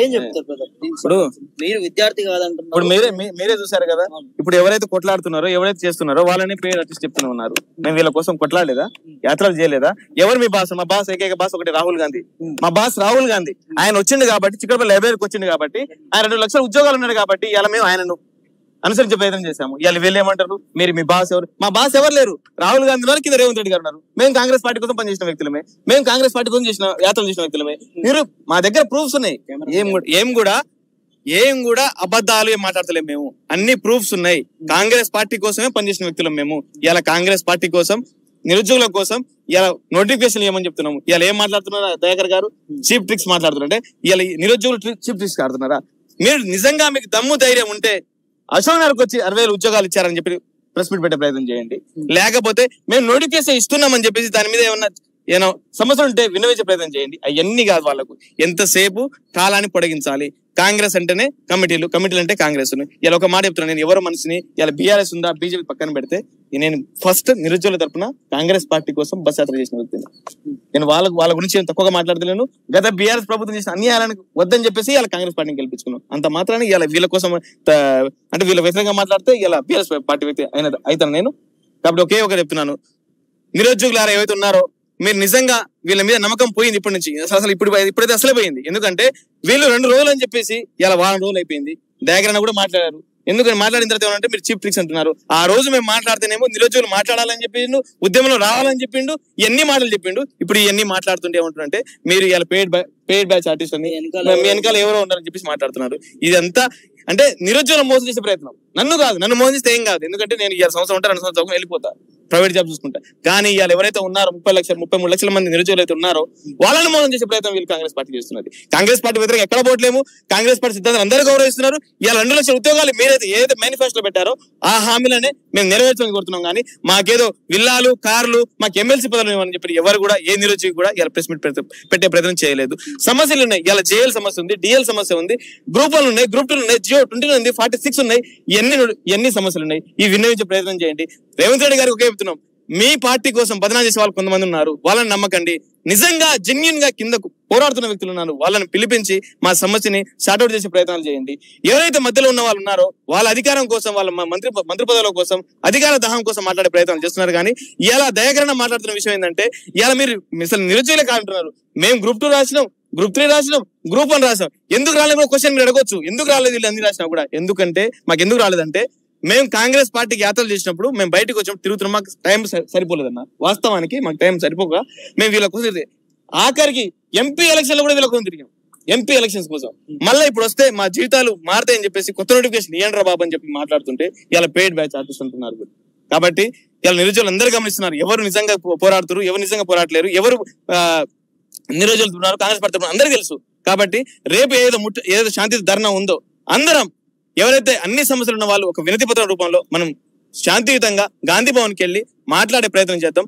ఏం చెప్తారు బ్రదర్? ఇప్పుడు మీరు విద్యార్థి కాదంటున్నారు. ఇప్పుడు మీరే చూసారు కదా, ఇప్పుడు ఎవరైతే కొట్లాడుతున్నారో ఎవరైతే చేస్తున్నారో వాళ్ళని పేరు ఆర్టిస్ట్ చెప్తూనే ఉన్నారు. మేము వీళ్ళ కోసం కొట్లాడలేదా, యాత్రలు చేయలేదా? ఎవరు మీ బాస్? మా బాస్ ఏకైక బాస్ ఒకటి రాహుల్ గాంధీ. మా బాస్ రాహుల్ గాంధీ ఆయన వచ్చిండు కాబట్టి, చిక్కడపల్లి లైబ్రరీకి వచ్చిండు కాబట్టి, ఆయన 2 లక్షల ఉద్యోగాలు ఉన్నాడు కాబట్టి ఇలా మేము ఆయనను అనుసరించే ప్రయత్నం చేశాము. ఇవాళ వీళ్ళు ఏమంటారు, మీరు మీ బాస్ ఎవరు? మా బాస్ ఎవరు లేరు. రాహుల్ గాంధీ వారు కింద రేవంత్ రెడ్డి గారు ఉన్నారు. మేము కాంగ్రెస్ పార్టీ కోసం పనిచేసిన వ్యక్తులమే, మేము కాంగ్రెస్ పార్టీ కోసం యాత్రలు చేసిన వ్యక్తులమే. మీరు మా దగ్గర ప్రూఫ్స్ ఉన్నాయి. ఏం కూడా అబద్ధాలు ఏం మాట్లాడతలేము మేము, అన్ని ప్రూఫ్స్ ఉన్నాయి. కాంగ్రెస్ పార్టీ కోసమే పనిచేసిన వ్యక్తులం మేము. ఇలా కాంగ్రెస్ పార్టీ కోసం, నిరుద్యోగుల కోసం ఇలా నోటిఫికేషన్ ఏమని చెప్తున్నాము. ఇలా ఏం మాట్లాడుతున్నారా దయాకర్ గారు? చీప్ ట్రిక్స్ మాట్లాడుతున్నారు. అంటే ఇలా నిరుద్యోగులు చీప్ ట్రిక్స్ ఆడుతున్నారా? మీరు నిజంగా మీకు దమ్ము ధైర్యం ఉంటే అశోక్ నగర్కి వచ్చి 60,000 ఉద్యోగాలు ఇచ్చారని చెప్పి ప్రెస్ మీట్ పెట్టే ప్రయత్నం చేయండి. లేకపోతే మేము నోటిఫికేషన్ ఇస్తున్నామని చెప్పేసి దాని మీద ఏమైనా సమస్యలు ఉంటే విన్నవించే ప్రయత్నం చేయండి. అవన్నీ కాదు, వాళ్ళకు ఎంతసేపు కాలాన్ని పొడిగించాలి. కాంగ్రెస్ అంటేనే కమిటీలు అంటే కాంగ్రెస్. ఇలా ఒక మాట చెప్తున్నాను, నేను ఎవరో మనిషిని ఇలా బీఆర్ఎస్ ఉందా బీజేపీ పక్కన పెడితే నేను ఫస్ట్ నిరుద్యోగుల తరఫున కాంగ్రెస్ పార్టీ కోసం బస్ యాత్ర చేసిన వ్యక్తిని. నేను వాళ్ళ గురించి తక్కువగా మాట్లాడలేను. గత బీఆర్ఎస్ ప్రభుత్వం చేసిన అన్యాయాలను వద్దని చెప్పేసి ఇలా కాంగ్రెస్ పార్టీని గెలిపించుకున్నాం. అంత మాత్రాన్ని ఇలా వీళ్ళ కోసం అంటే వీళ్ళ వ్యతిరేకంగా మాట్లాడితే ఇలా బీఆర్ఎస్ పార్టీ వ్యక్తి అయితాను నేను. కాబట్టి ఒకే ఒక చెప్తున్నాను, నిరుద్యోగులు ఏవైతే ఉన్నారో మీరు నిజంగా వీళ్ళ మీద నమ్మకం పోయింది ఇప్పటి నుంచి. అసలు ఇప్పుడైతే అసలే పోయింది. ఎందుకంటే వీళ్ళు 2 రోజులు అని చెప్పేసి ఇలా 1 రోజులు అయిపోయింది. డయాగ్రామ్ కూడా మాట్లాడారు. ఎందుకంటే మాట్లాడిన తర్వాత ఏమంటే మీరు చీప్ ట్రిక్స్ అంటున్నారు. ఆ రోజు మేము మాట్లాడితేనేమో నిరుద్యోగులు మాట్లాడాలని చెప్పిండు, ఉద్యమంలో రావాలని చెప్పిండు, ఇవన్నీ మాటలు చెప్పిండు. ఇప్పుడు ఇవన్నీ మాట్లాడుతుంటే ఏమంటారంటే మీరు ఇలా పెయిడ్ బ్యాచ్ ఆర్టిస్ట్ అని మీ వెనకాల ఎవరో ఉన్నారని చెప్పేసి మాట్లాడుతున్నారు. ఇదంతా అంటే నిరుద్యోగం మోసం చేసే ప్రయత్నం. నన్ను మోసం చేస్తే ఏం కాదు. ఎందుకంటే నేను 2 సంవత్సరం ఉంటా, 2 సంవత్సరం వెళ్ళిపోతా, ప్రైవేట్ జాబ్ చూసుకుంటా. కానీ ఇవాళ ఎవరైతే ఉన్నారో 33 లక్షల మంది నిరుద్యోగులు అయితే ఉన్నారో వాళ్ళని మోసం చేసే ప్రయత్నం వీళ్ళు కాంగ్రెస్ పార్టీ చేస్తున్నది. కాంగ్రెస్ పార్టీ వ్యతిరేకంగా ఎక్కడ పోవట్లేము. కాంగ్రెస్ పార్టీ సిద్ధాంతాలు అందరూ గౌరవిస్తున్నారు. ఇవాళ 2 లక్షల ఉద్యోగాలు మీరైతే ఏదైతే మేనిఫెస్టోలో పెట్టారో ఆ హామీలనే మేము నెరవేర్చడానికి కోరుతున్నాం. కానీ మాకేదో విల్లాలు, కార్లు, మాకు ఎమ్మెల్సీ పదవులు ఇవ్వని చెప్పి ఎవరు కూడా ఏ నిరుద్యోగి కూడా ఇలా ప్రెస్ మీట్ పెట్టే ప్రయత్నం చేయలేదు. సమస్యలు ఉన్నాయి. ఇలా జేఎల్ సమస్య ఉంది, డిఎల్ సమస్య ఉంది, గ్రూప్ 1 ఉన్నాయి, గ్రూప్ 2 ఉన్నాయి, జియో 20 ఉంది, 46 ఉన్నాయి. ఇవన్నీ సమస్యలు ఉన్నాయి. ఈ విన్నవించే ప్రయత్నం చేయండి. రేవంత్ రెడ్డి గారికి ఒకే చెప్తున్నాం, మీ పార్టీ కోసం బదనాం చేసే వాళ్ళు కొంతమంది ఉన్నారు. వాళ్ళని నమ్మకండి. నిజంగా జెన్యూన్ గా కిందకు పోరాడుతున్న వ్యక్తులు ఉన్నారు. వాళ్ళని పిలిపించి మా సమస్యని సార్ట్అవుట్ చేసే ప్రయత్నాలు చేయండి. ఎవరైతే మధ్యలో ఉన్న వాళ్ళు ఉన్నారో వాళ్ళ అధికారం కోసం, వాళ్ళ మంత్రి పదవుల కోసం, అధికార దాహం కోసం మాట్లాడే ప్రయత్నాలు చేస్తున్నారు. కానీ ఇలా దయాకరణ మాట్లాడుతున్న విషయం ఏంటంటే ఇలా మీరు అసలు నిరుద్యోగులే కాదంటున్నారు. మేము గ్రూప్ 2 రాసినాం, గ్రూప్ 3 రాసినాం, గ్రూప్ 1 రాసాం. ఎందుకు రాలేదు క్వశ్చన్ మీరు అడగొచ్చు. ఎందుకు రాలేదు వీళ్ళు అన్ని రాసినా కూడా? ఎందుకంటే మాకు ఎందుకు రాలేదంటే మేము కాంగ్రెస్ పార్టీకి యాత్రలు చేసినప్పుడు మేము బయటకు వచ్చాం, తిరుగుతున్నాం, మాకు టైం సరిపోలేదన్న. వాస్తవానికి మాకు టైం సరిపోక మేము వీళ్ళ కోసం ఆఖరికి ఎంపీ ఎలక్షన్ లో కూడా వీళ్ళ కోసం తిరిగాం, ఎంపీ ఎలక్షన్స్ కోసం. మళ్ళీ ఇప్పుడు వస్తే మా జీవితాలు మారుతాయని చెప్పేసి కొత్త నోటిఫికేషన్ ఇయ్యండి రా బాబు అని చెప్పి మాట్లాడుతుంటే ఇలా పెయిడ్ బ్యాచ్ ఆర్టిస్ట్ అంటున్నారు. కాబట్టి ఇలా నిరుద్యోగులు అందరూ గమనిస్తున్నారు ఎవరు నిజంగా పోరాడుతారు, ఎవరు నిజంగా పోరాడలేరు, ఎవరు నిరుద్యోగులు ఉన్నారు కాంగ్రెస్ పార్టీ అందరికీ తెలుసు. కాబట్టి రేపు ఏదో శాంతి ధర్నా ఉందో అందరం ఎవరైతే అన్ని సమస్యలు ఉన్న వాళ్ళు ఒక వినతి పత్రం రూపంలో మనం శాంతియుతంగా గాంధీ భవన్కి వెళ్ళి మాట్లాడే ప్రయత్నం చేద్దాం.